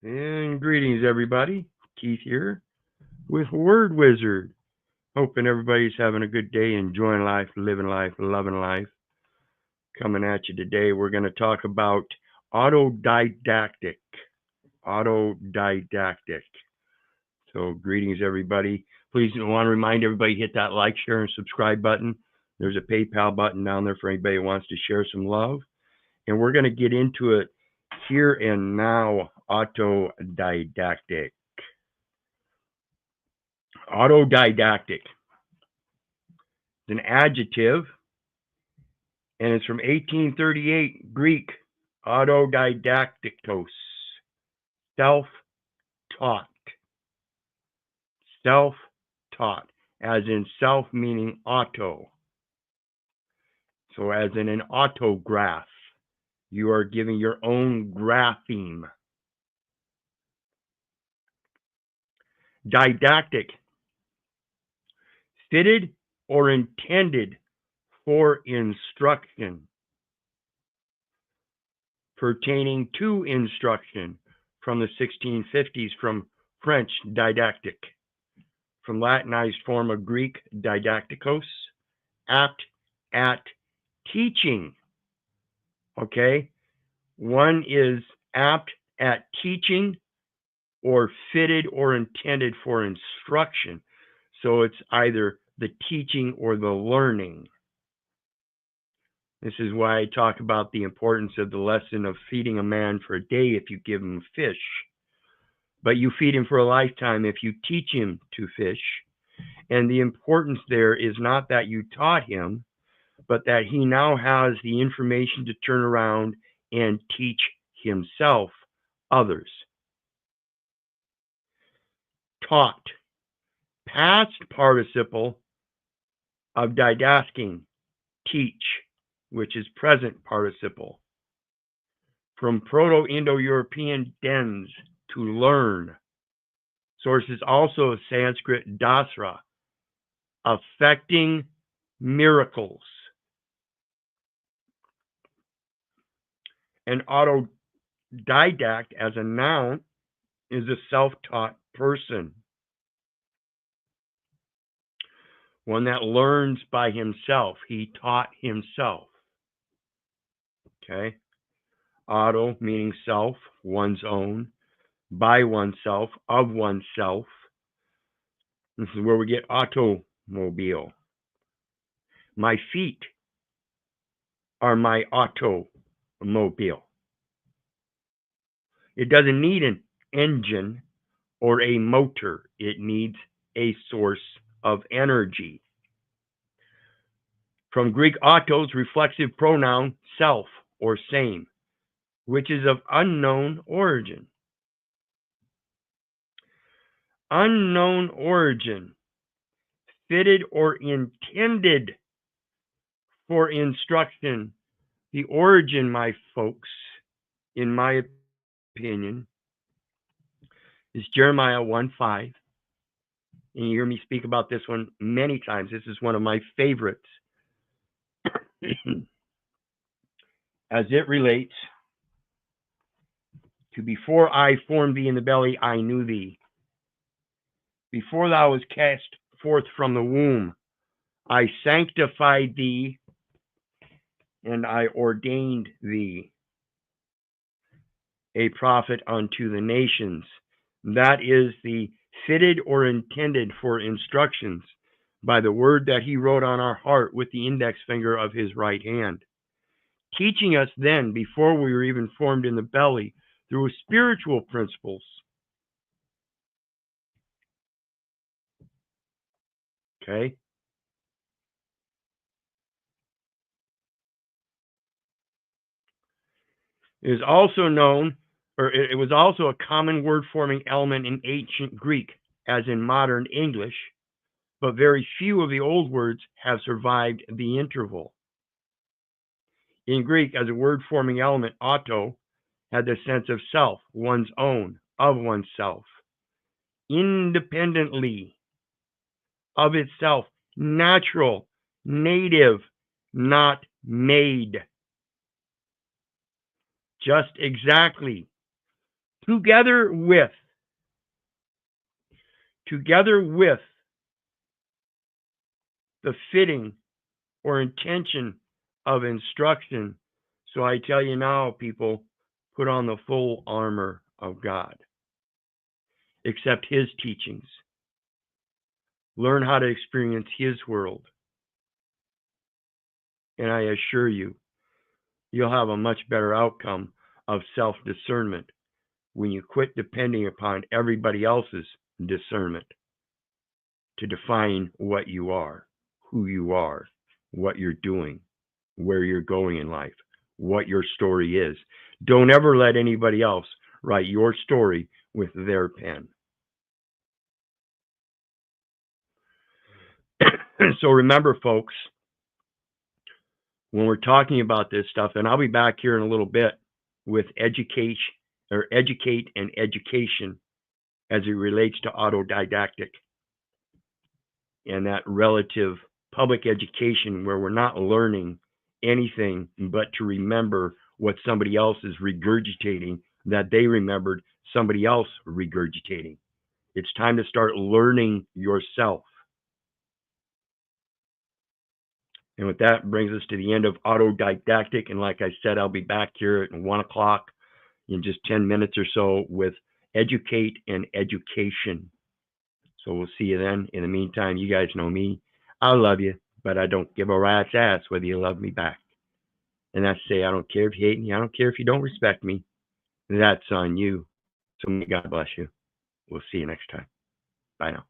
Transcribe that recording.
And greetings, everybody. Keith here with Word Wizard. Hoping everybody's having a good day, enjoying life, living life, loving life. Coming at you today, we're going to talk about autodidactic. Autodidactic. So, greetings, everybody. Please, I want to remind everybody, hit that like, share, and subscribe button. There's a PayPal button down there for anybody who wants to share some love. And we're going to get into it here and now. Autodidactic. Autodidactic. It's an adjective, and it's from 1838, Greek, autodidactikos, self-taught. Self-taught, as in self meaning auto. So as in an autograph, you are giving your own grapheme. Didactic, fitted or intended for instruction, pertaining to instruction, from the 1650s, from French didactic, from Latinized form of Greek didactikos, apt at teaching. Okay, one is apt at teaching or fitted or intended for instruction. So it's either the teaching or the learning. This is why I talk about the importance of the lesson of feeding a man for a day if you give him fish. But you feed him for a lifetime if you teach him to fish. And the importance there is not that you taught him, but that he now has the information to turn around and teach himself others. Taught, past participle of didasking, teach, which is present participle. From Proto-Indo-European dens, to learn. Sources also of Sanskrit dasra, affecting miracles. An autodidact as a noun is a self-taught person. One that learns by himself. He taught himself. Okay. Auto meaning self, one's own, by oneself, of oneself. This is where we get automobile. My feet are my automobile. It doesn't need an engine or a motor. It needs a source of energy. From Greek autos, reflexive pronoun self or same, which is of unknown origin. Unknown origin, fitted or intended for instruction. The origin, my folks, in my opinion, is Jeremiah 1:5. And you hear me speak about this one many times. This is one of my favorites. As it relates to before I formed thee in the belly, I knew thee. Before thou was cast forth from the womb, I sanctified thee and I ordained thee a prophet unto the nations. That is the fitted or intended for instructions by the word that he wrote on our heart with the index finger of his right hand. Teaching us then, before we were even formed in the belly, through spiritual principles. Okay? It is also known, or it was also a common word-forming element in ancient Greek, as in modern English, but very few of the old words have survived the interval. In Greek, as a word-forming element, auto had the sense of self, one's own, of oneself, independently, of itself, natural, native, not made. Just exactly. together with the fitting or intention of instruction. So I tell you now, people, put on the full armor of God. Accept His teachings. Learn how to experience His world. And I assure you, you'll have a much better outcome of self-discernment when you quit depending upon everybody else's discernment to define what you are, who you are, what you're doing, where you're going in life, what your story is. Don't ever let anybody else write your story with their pen. So remember, folks, when we're talking about this stuff, and I'll be back here in a little bit with educate and education as it relates to autodidactic and that relative public education where we're not learning anything but to remember what somebody else is regurgitating that they remembered somebody else regurgitating. It's time to start learning yourself. And with that brings us to the end of Autodidactic. And like I said, I'll be back here at 1 o'clock in just 10 minutes or so with Educate and Education. So we'll see you then. In the meantime, you guys know me. I love you, but I don't give a rat's ass whether you love me back. And that's to say, I don't care if you hate me. I don't care if you don't respect me. That's on you. So may God bless you. We'll see you next time. Bye now.